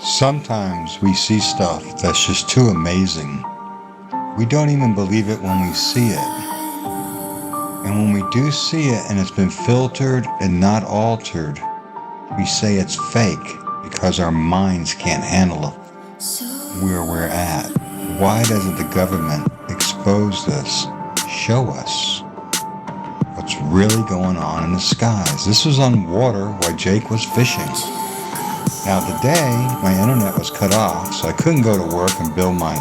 Sometimes we see stuff that's just too amazing. We don't even believe it when we see it. And when we do see it and it's been filtered and not altered, we say it's fake because our minds can't handle where we're at. Why doesn't the government expose this? Show us what's really going on in the skies. This was on water while Jake was fishing. Now today, my internet was cut off, so I couldn't go to work and build my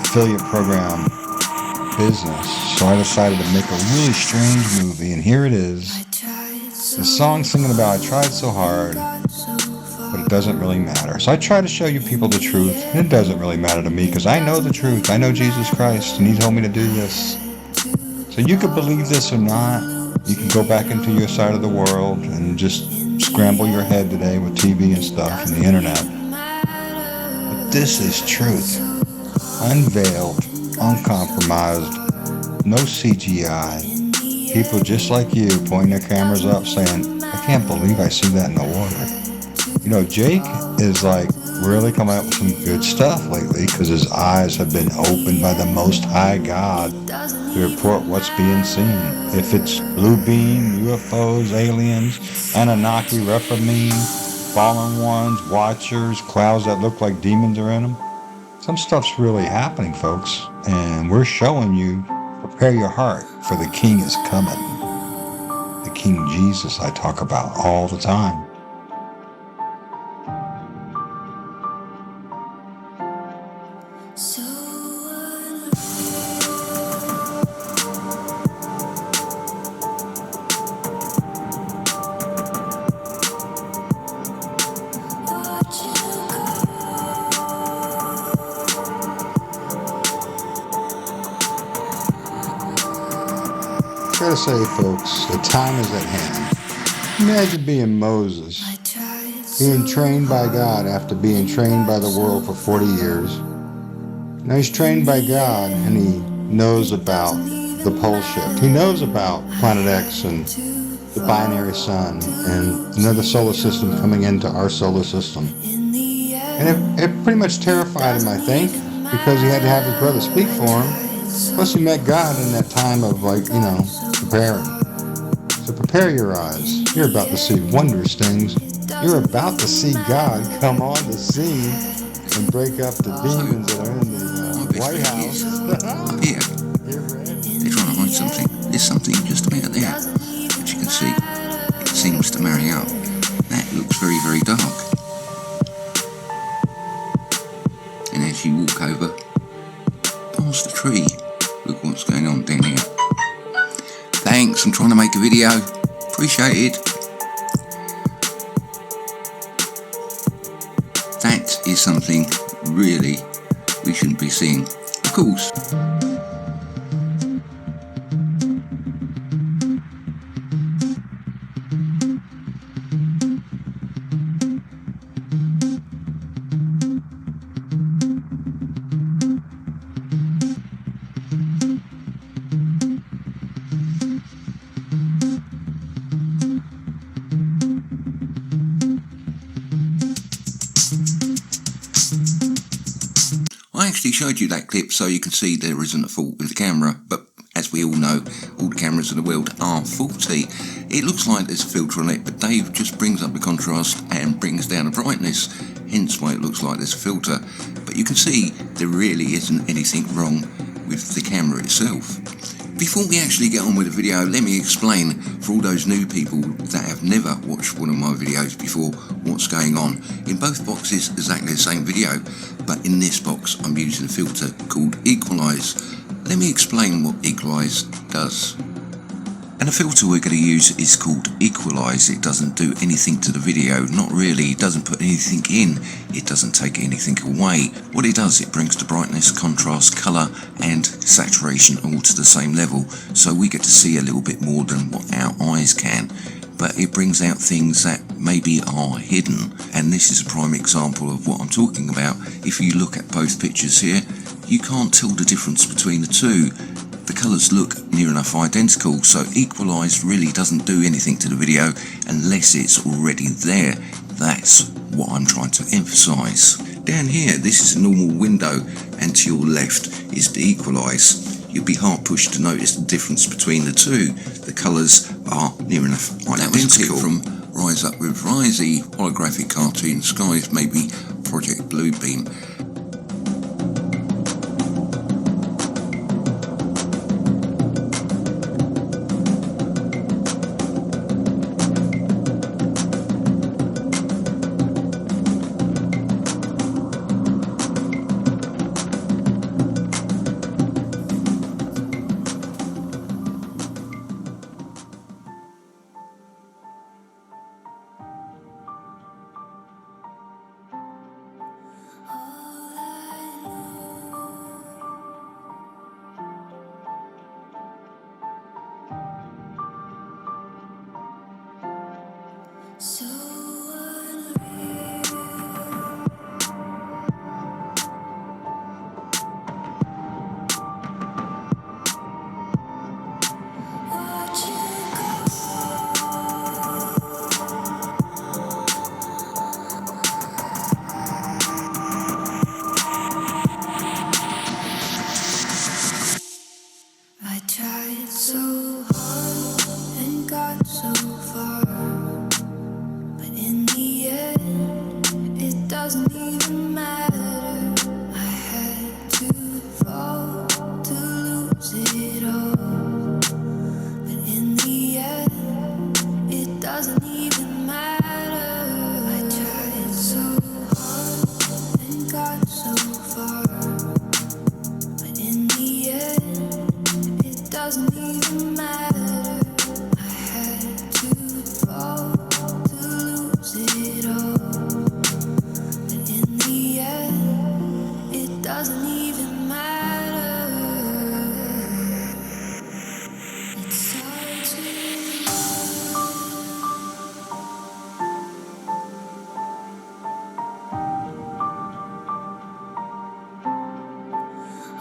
affiliate program business. So I decided to make a really strange movie, and here it is. The song singing about I tried so hard, but it doesn't really matter. So I try to show you people the truth, and it doesn't really matter to me because I know the truth. I know Jesus Christ, and He told me to do this. So you could believe this or not. You can go back into your side of the world and just scramble your head today with TV and stuff and the internet. But this is truth. Unveiled, uncompromised, no CGI. People just like you pointing their cameras up saying, I can't believe I see that in the water. You know, Jake is like really coming up with some good stuff lately because his eyes have been opened by the Most High God to report what's being seen. If it's blue beam, UFOs, aliens, Anunnaki, Rephaim, fallen ones, watchers, clouds that look like demons are in them. Some stuff's really happening, folks, and we're showing you, prepare your heart for the King is coming. The King Jesus I talk about all the time. I gotta say, folks, the time is at hand. Imagine being Moses, being trained by God after being trained by the world for 40 years. Now he's trained by God and he knows about the pole shift. He knows about Planet X and the binary sun and another solar system coming into our solar system. And it pretty much terrified him, I think, because he had to have his brother speak for him. Plus he met God in that time of preparing. So prepare your eyes. You're about to see wondrous things. You're about to see God come on the scene and break up the demons that are in the White House. Up here, they're trying to hide something. There's something just about there. As you can see, it seems to marry up. That looks very, very dark. And as you walk over past the tree, look what's going on down here. Thanks, I'm trying to make a video. Appreciate it. That is something really we shouldn't be seeing. Of course. I actually showed you that clip so you can see there isn't a fault with the camera, but as we all know, all the cameras in the world are faulty. It looks like there's a filter on it, but Dave just brings up the contrast and brings down the brightness, hence why it looks like there's a filter. But you can see there really isn't anything wrong with the camera itself. Before we actually get on with the video, let me explain for all those new people that have never watched one of my videos before what's going on. In both boxes, exactly the same video, but in this box I'm using a filter called Equalize. Let me explain what Equalize does. And the filter we're going to use is called Equalize. It doesn't do anything to the video, not really. It doesn't put anything in, it doesn't take anything away. What it does, it brings the brightness, contrast, colour and saturation all to the same level, so we get to see a little bit more than what our eyes can. But it brings out things that maybe are hidden, and this is a prime example of what I'm talking about. If you look at both pictures here, you can't tell the difference between the two. the colours look near enough identical, so equalise really doesn't do anything to the video unless it's already there. That's what I'm trying to emphasise. Down here, this is a normal window, and to your left is the equalise. You'd be hard pushed to notice the difference between the two. The colours are near enough identical. That was a clip from Rise Up with Risey, holographic cartoon, Skies Maybe, Project Bluebeam. So I tried so hard and got so far, but in the end, it doesn't even matter. I had to fall to lose it all, but in the end, it doesn't even matter. I tried so hard and got so far, but in the end, it doesn't even matter. I had to fall to lose it all, but in the end, it doesn't even matter. It starts with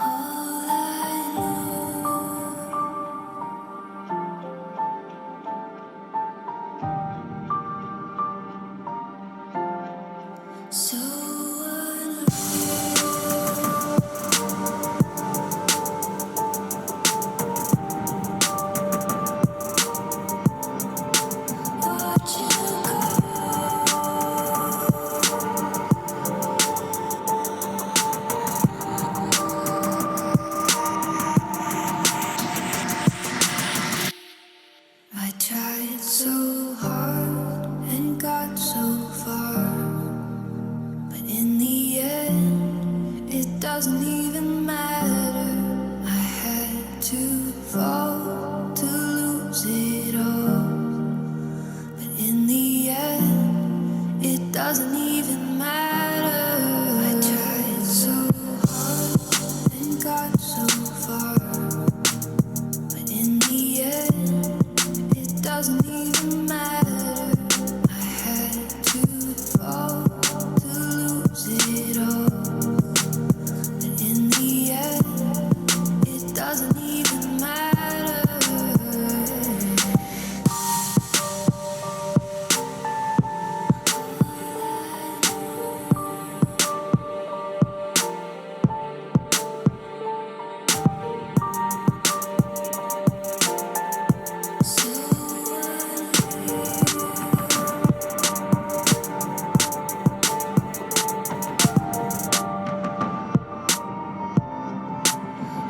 all I know. So watch you go. I tried so hard and got so far, but in the end, it doesn't even matter. I had to fall to lose it all, but in the end, it doesn't even matter. I tried so hard and got so far, but in the end, it doesn't even matter. I had to fall to lose it all, but in the end, it doesn't even matter.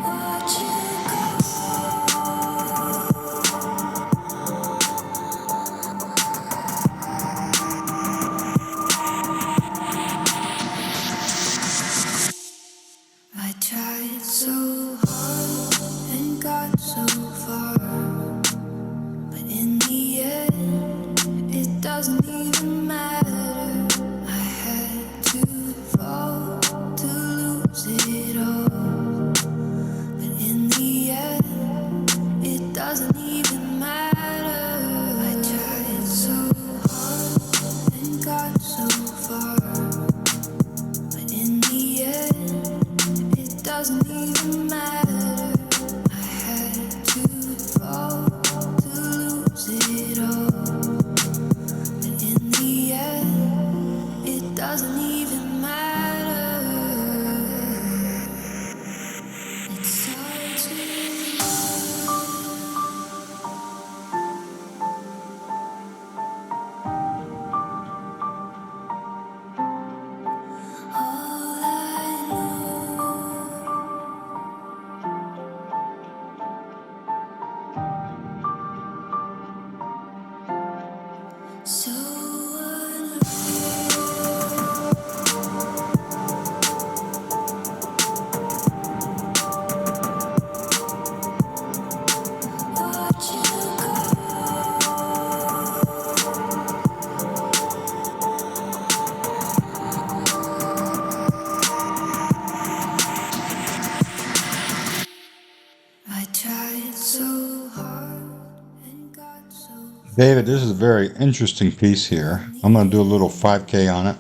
Watch you I tried so hard and got so far, but in the end, it doesn't even matter. I had to fall to lose it all, but in the end, it doesn't even matter. I tried so hard and got so far, but in the end, it doesn't even matter. I I tried so hard and got so David, this is a very interesting piece here. I'm going to do a little 5K on it.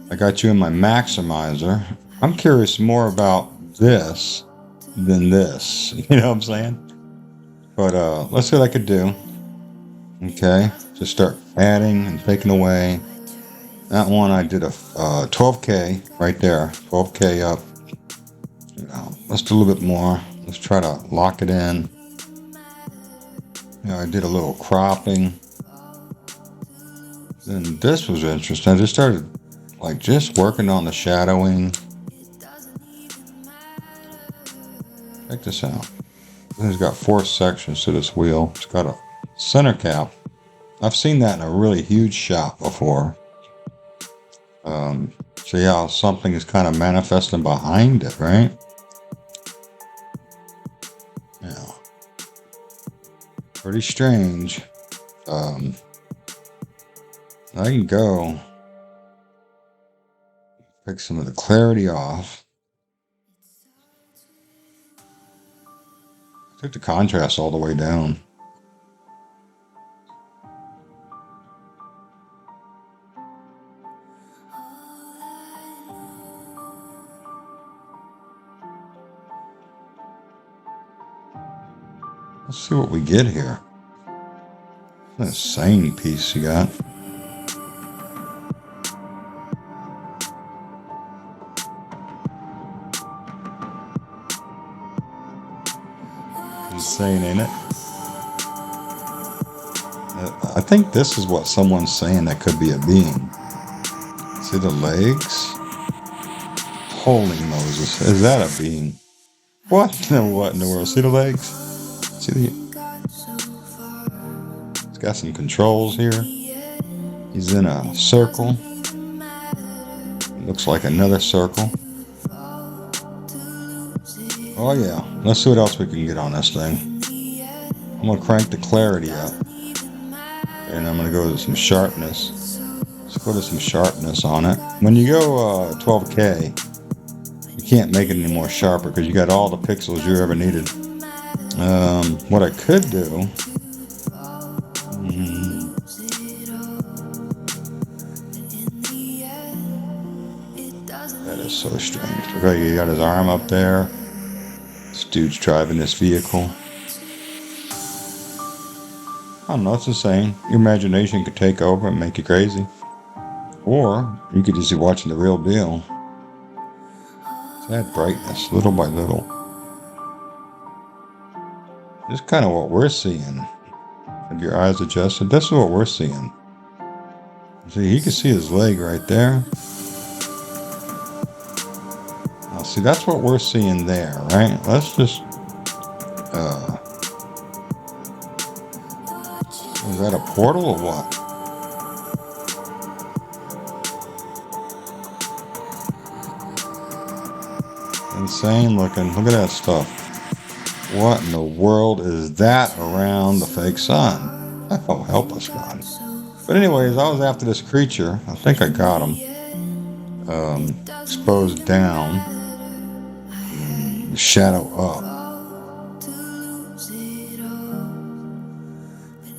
I got you in my maximizer. I'm curious more about this than this. You know what I'm saying? But let's see what I could do. Okay, just start adding and taking away. That one I did a 12K right there. 12K up. Let's do a little bit more. Let's try to lock it in. I did a little cropping. Then this was interesting. I just started just working on the shadowing. Check this out. It's got 4 sections to this wheel. It's got a center cap. I've seen that in a really huge shot before. So yeah, something is kind of manifesting behind it, right? Yeah. Pretty strange. I can go pick some of the clarity off. I took the contrast all the way down. Let's see what we get here. What an insane piece you got. Insane, ain't it? I think this is what someone's saying that could be a being. See the legs? Holy Moses. Is that a being? What in the world? See the legs? See the... It's got some controls here. He's in a circle. Looks like another circle. Oh yeah. Let's see what else we can get on this thing. I'm going to crank the clarity up. And I'm going to go to some sharpness. Let's go to some sharpness on it. When you go 12K, you can't make it any more sharper because you got all the pixels you ever needed. What I could do... That is so strange. Look how you got his arm up there. This dude's driving this vehicle. I don't know, it's insane. Your imagination could take over and make you crazy. Or you could just be watching the real deal. It's that brightness, little by little. This is kind of what we're seeing. Have your eyes adjusted? This is what we're seeing. See, you can see his leg right there. Now, see, that's what we're seeing there, right? Let's just... is that a portal or what? Insane looking. Look at that stuff. What in the world is that around the fake sun? Oh, help us, God. But anyways, I was after this creature. I think I got him. Exposed down. Shadow up.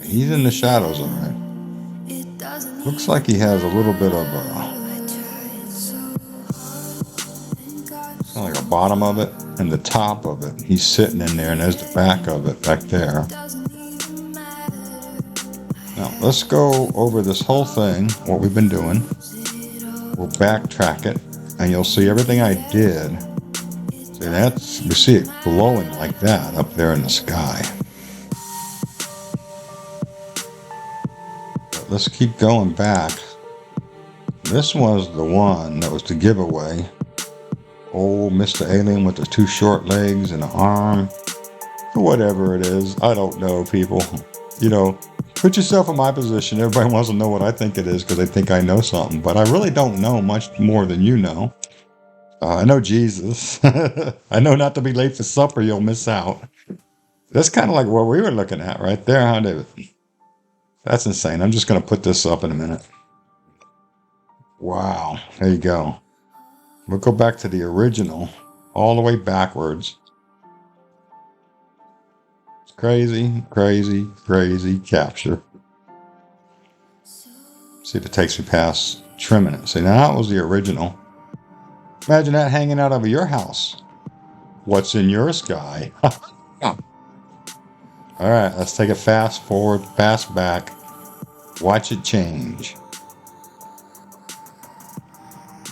He's in the shadows, all right. Looks like he has a little bit of like a bottom of it and the top of it. He's sitting in there, and there's the back of it back there. Now, let's go over this whole thing, what we've been doing. We'll backtrack it, and you'll see everything I did. See, you see it glowing like that up there in the sky. Let's keep going back. This was the one that was the giveaway. Old Mr. Alien with the 2 short legs and an arm. Whatever it is. I don't know, people. You know, put yourself in my position. Everybody wants to know what I think it is because they think I know something. But I really don't know much more than you know. I know Jesus. I know not to be late for supper. You'll miss out. That's kind of like what we were looking at right there, huh, David? That's insane. I'm just going to put this up in a minute. Wow. There you go. We'll go back to the original, all the way backwards. Crazy, crazy, crazy capture. See if it takes me past trimming it. See, now that was the original. Imagine that hanging out of your house. What's in your sky? All right, let's take a fast forward, fast back. Watch it change.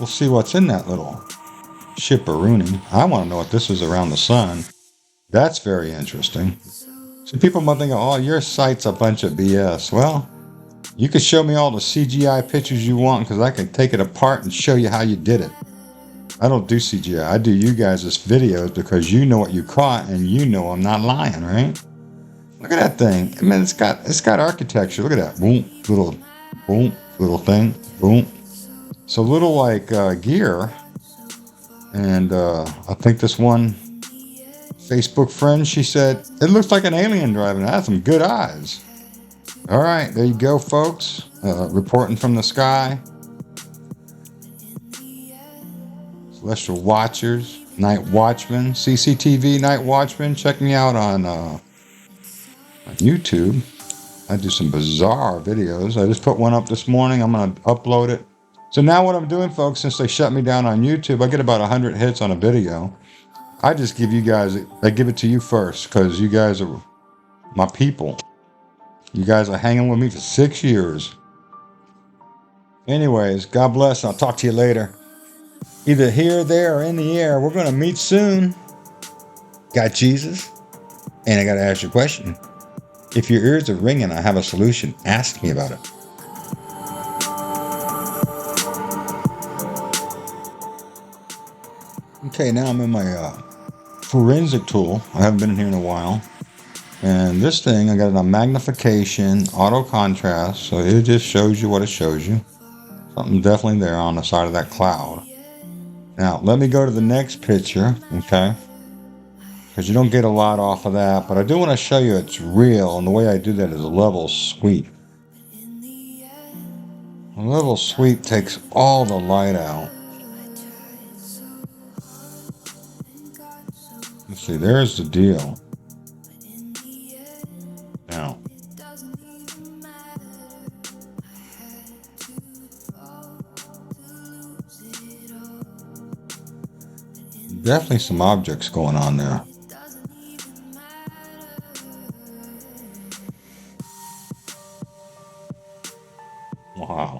We'll see what's in that little shipperoonie. I want to know what this is around the sun. That's very interesting. So people might think, oh, your site's a bunch of BS. Well, you can show me all the CGI pictures you want because I can take it apart and show you how you did it. I don't do CGI. I do you guys' videos because you know what you caught and you know I'm not lying, right? Look at that thing. I mean, it's got architecture. Look at that. Boom, little thing. Boom. So little like gear. And I think this one Facebook friend, she said, it looks like an alien driving. It has some good eyes. All right, there you go, folks. Reporting from the sky. Celestial Watchers, Night Watchman, CCTV Night Watchman. Check me out on YouTube. I do some bizarre videos. I just put one up this morning. I'm going to upload it. So now what I'm doing, folks, since they shut me down on YouTube, I get about 100 hits on a video. I just give you guys, I give it to you first because you guys are my people. You guys are hanging with me for 6 years. Anyways, God bless. I'll talk to you later. Either here, there, or in the air. We're going to meet soon. Got Jesus? And I got to ask you a question. If your ears are ringing, I have a solution. Ask me about it. Okay, now I'm in my forensic tool. I haven't been in here in a while. And this thing, I got it on magnification, auto contrast. So it just shows you what it shows you. Something definitely there on the side of that cloud. Now, let me go to the next picture, okay? Because you don't get a lot off of that, but I do want to show you it's real, and the way I do that is a level sweep. A level sweep takes all the light out. Let's see, there's the deal. Now, definitely some objects going on there. Wow.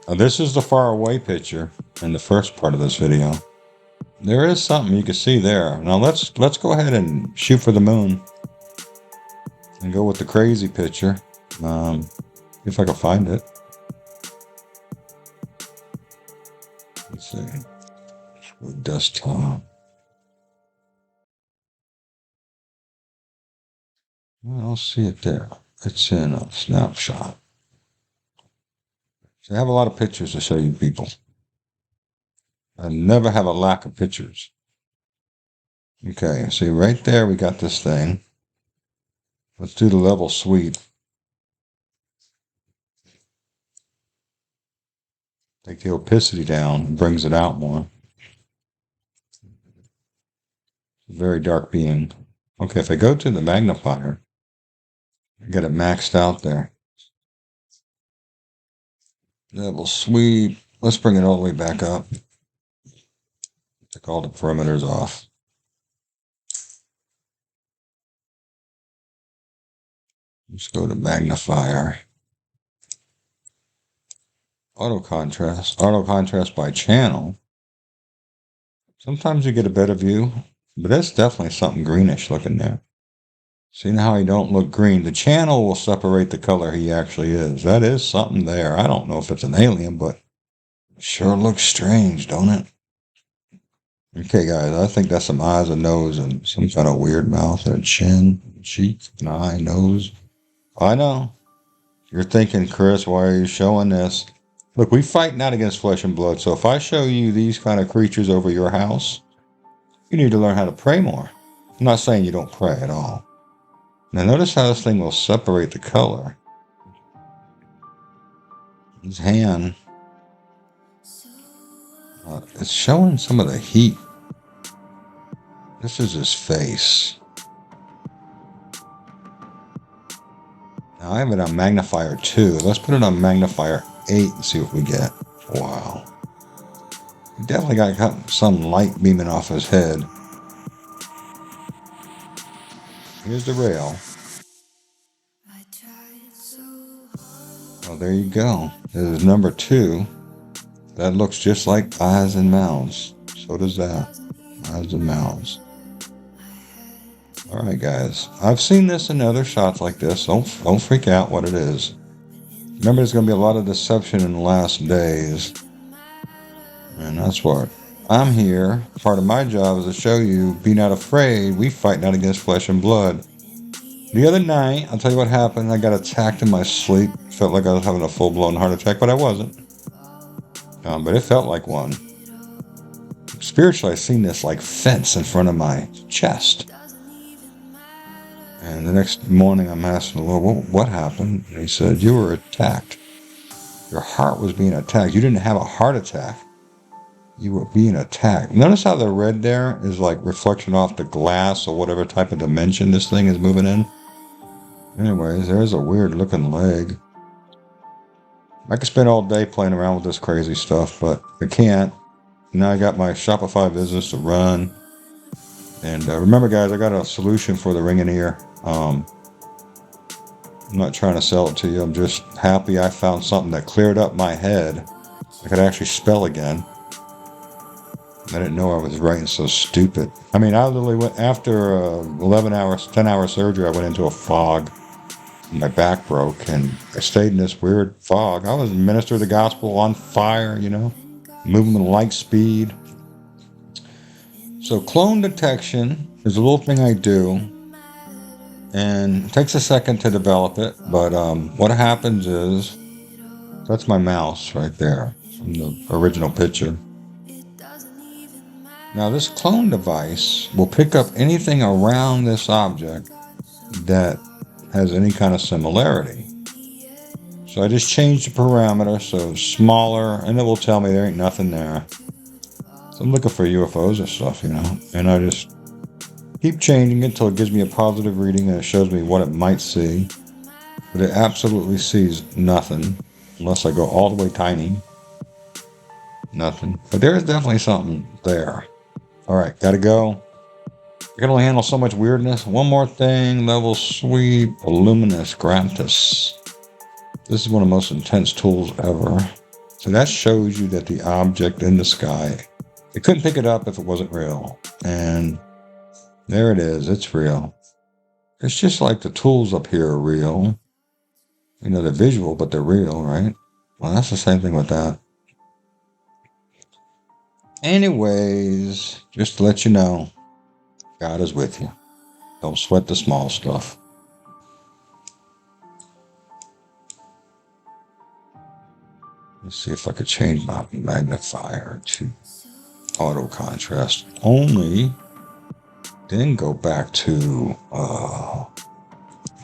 Now, this is the far away picture in the first part of this video. There is something you can see there. Now let's go ahead and shoot for the moon and go with the crazy picture. If I can find it. Let's see. Desktop. I don't see it there. It's in a snapshot. So I have a lot of pictures to show you people. I never have a lack of pictures. Okay, see right there we got this thing. Let's do the level sweep. Take the opacity down and brings it out more. Very dark being. Okay, if I go to the magnifier, I get it maxed out there. Level sweep. Let's bring it all the way back up. Take all the perimeters off. Let's go to magnifier. Auto contrast by channel. Sometimes you get a better view, but that's definitely something greenish looking there. See how he don't look green? The channel will separate the color he actually is. That is something there. I don't know if it's an alien, but it sure looks strange, don't it? Okay, guys, I think that's some eyes, a nose, and some kind of weird mouth, and a chin, cheek, an eye, nose. I know. You're thinking, Chris, why are you showing this? Look, we fight not against flesh and blood, so if I show you these kind of creatures over your house, you need to learn how to pray more. I'm not saying you don't pray at all. Now notice how this thing will separate the color. His hand, it's showing some of the heat. This is his face. Now I have it on magnifier 2. Let's put it on magnifier 8 and see what we get. Wow. He definitely got some light beaming off his head. Here's the rail. Oh, there you go. There's number 2. That looks just like eyes and mouths. So does that. Eyes and mouths. Alright guys. I've seen this in other shots like this. Don't freak out what it is. Remember, there's going to be a lot of deception in the last days. And that's what I'm here. Part of my job is to show you, be not afraid. We fight not against flesh and blood. The other night, I'll tell you what happened. I got attacked in my sleep. Felt like I was having a full-blown heart attack, but I wasn't. But it felt like one. Spiritually, I've seen this like fence in front of my chest. And the next morning, I'm asking the Lord, well, what happened? And he said, you were attacked. Your heart was being attacked. You didn't have a heart attack. You were being attacked. Notice how the red there is like reflection off the glass or whatever type of dimension this thing is moving in. Anyways, there's a weird looking leg. I could spend all day playing around with this crazy stuff, but I can't. Now I got my Shopify business to run. And remember guys, I got a solution for the ring and ear. I'm not trying to sell it to you. I'm just happy I found something that cleared up my head. I could actually spell again. I didn't know I was writing so stupid. I mean, I literally went, after 11 hours, 10-hour surgery, I went into a fog. My back broke, and I stayed in this weird fog. I was minister of the gospel on fire, you know, moving with light speed. So clone detection is a little thing I do, and it takes a second to develop it, but what happens is, that's my mouse right there from the original picture. Now this clone device will pick up anything around this object that has any kind of similarity. So I just changed the parameter so smaller, and it will tell me there ain't nothing there. So I'm looking for UFOs or stuff, you know, and I just keep changing it until it gives me a positive reading and it shows me what it might see. But it absolutely sees nothing unless I go all the way tiny. Nothing. But there is definitely something there. Alright, gotta go. I can only handle so much weirdness. One more thing, level sweep, luminous gratis. This is one of the most intense tools ever. So that shows you that the object in the sky, it couldn't pick it up if it wasn't real. And there it is, it's real. It's just like the tools up here are real. You know, they're visual, but they're real, right? Well, that's the same thing with that. Anyways, just to let you know, God is with you. Don't sweat the small stuff. Let's see if I could change my magnifier to auto contrast only. Then go back to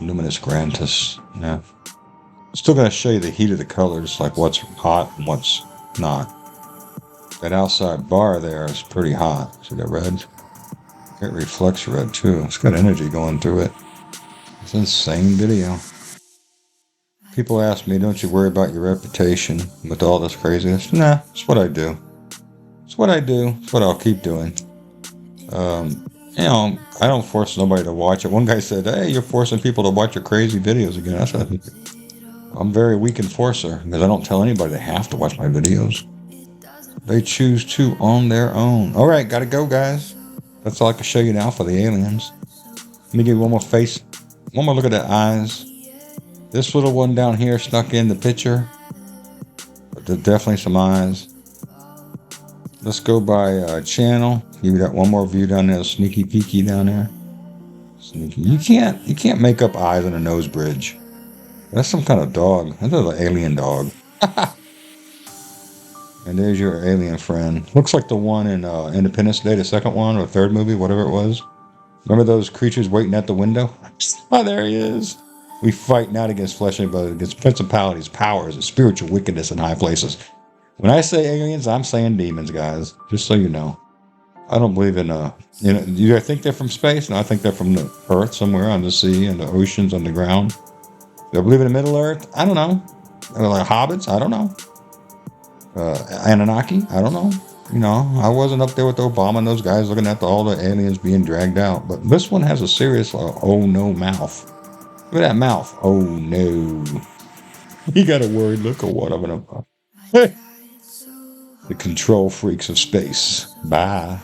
luminous gratis. Yeah. Still going to show you the heat of the colors, like what's hot and what's not. That outside bar there is pretty hot. See that red? It reflects red too. It's got energy going through it. It's an insane video. People ask me, don't you worry about your reputation with all this craziness? Nah, it's what I do. It's what I do. It's what I'll keep doing. You know, I don't force nobody to watch it. One guy said, hey, you're forcing people to watch your crazy videos again. I said, I'm a very weak enforcer because I don't tell anybody they have to watch my videos. They choose to on their own. All right, gotta go, guys. That's all I can show you now for the aliens. Let me give you one more face. One more look at the eyes. This little one down here snuck in the picture. But there's definitely some eyes. Let's go by channel. Give you that one more view down there. Sneaky peeky down there. Sneaky. You can't make up eyes on a nose bridge. That's some kind of dog. That's an alien dog. And there's your alien friend. Looks like the one in Independence Day, the second one, or third movie, whatever it was. Remember those creatures waiting at the window? Oh, there he is. We fight not against flesh and blood, against principalities, powers, and spiritual wickedness in high places. When I say aliens, I'm saying demons, guys. Just so you know. I don't believe in you think they're from space? No, I think they're from the Earth, somewhere on the sea, and the oceans, on the ground. Do I believe in the Middle Earth? I don't know. Like hobbits? I don't know. Anunnaki? I don't know. I wasn't up there with Obama and those guys looking at all the aliens being dragged out. But this one has a serious, oh no mouth. Look at that mouth. Oh no. He got a worried look or what? I'm gonna. The control freaks of space. Bye.